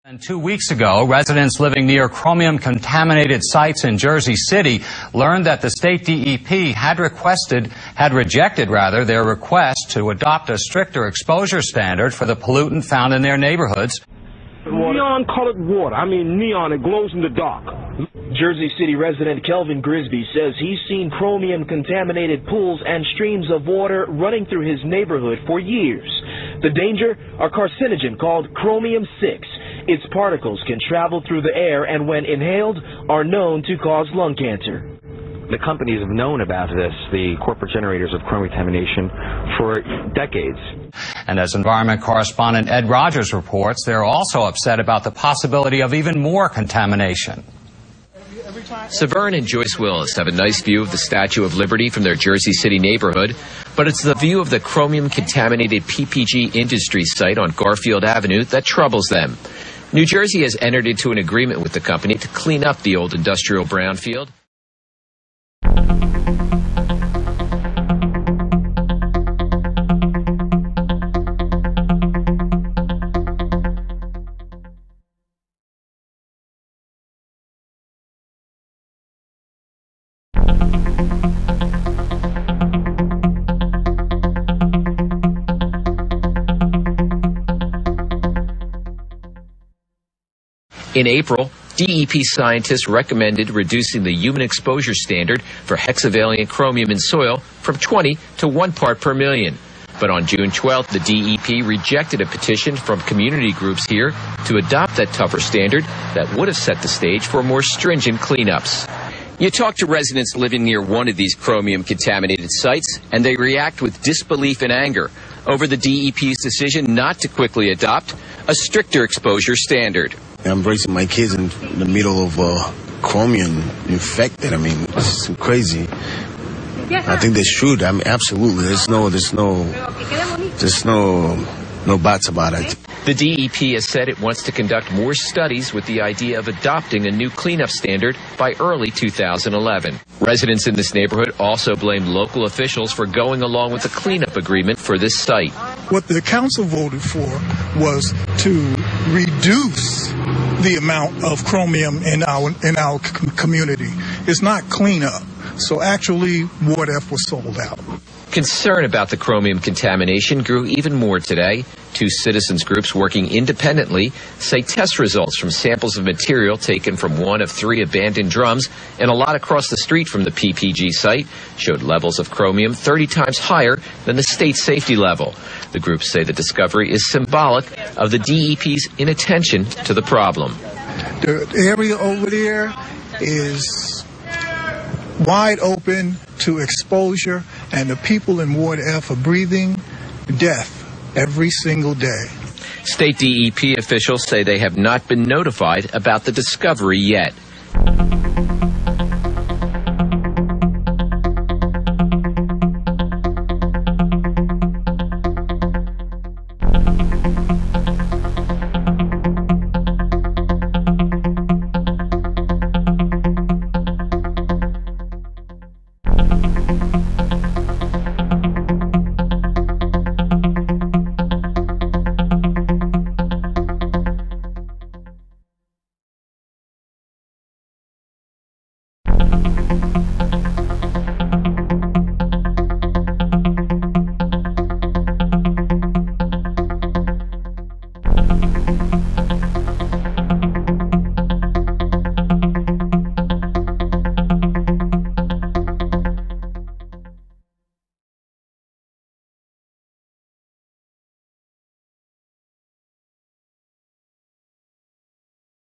And 2 weeks ago, residents living near chromium-contaminated sites in Jersey City learned that the state DEP had rejected their request to adopt a stricter exposure standard for the pollutant found in their neighborhoods. Neon-colored water. I mean neon, it glows in the dark. Jersey City resident Kelvin Grisby says he's seen chromium-contaminated pools and streams of water running through his neighborhood for years. The danger? A carcinogen called chromium-6. Its particles can travel through the air and, when inhaled, are known to cause lung cancer. The companies have known about this, the corporate generators of chromium contamination, for decades. And as environment correspondent Ed Rogers reports, they're also upset about the possibility of even more contamination. Severn and Joyce Willis have a nice view of the Statue of Liberty from their Jersey City neighborhood, but it's the view of the chromium-contaminated PPG industry site on Garfield Avenue that troubles them. New Jersey has entered into an agreement with the company to clean up the old industrial brownfield. In April, DEP scientists recommended reducing the human exposure standard for hexavalent chromium in soil from 20 to 1 part per million. But on June 12th, the DEP rejected a petition from community groups here to adopt that tougher standard that would have set the stage for more stringent cleanups. You talk to residents living near one of these chromium-contaminated sites, and they react with disbelief and anger over the DEP's decision not to quickly adopt a stricter exposure standard. I'm raising my kids in the middle of chromium infected. I mean, it's crazy. I think they should. I mean, absolutely. There's no buts about it. The DEP has said it wants to conduct more studies with the idea of adopting a new cleanup standard by early 2011. Residents in this neighborhood also blamed local officials for going along with the cleanup agreement for this site. What the council voted for was to reduce the amount of chromium in our community. It's not cleanup. So actually, Ward F was sold out. Concern about the chromium contamination grew even more today. Two citizens groups working independently say test results from samples of material taken from one of 3 abandoned drums and a lot across the street from the PPG site showed levels of chromium 30 times higher than the state safety level. The groups say the discovery is symbolic of the DEP's inattention to the problem. The area over there is wide open to exposure, and the people in Ward F are breathing death every single day. State DEP officials say they have not been notified about the discovery yet.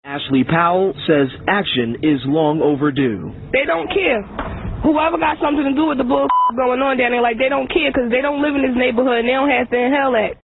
Ashley Powell says action is long overdue. They don't care. Whoever got something to do with the bull going on down there, like, they don't care because they don't live in this neighborhood and they don't have to inhale that.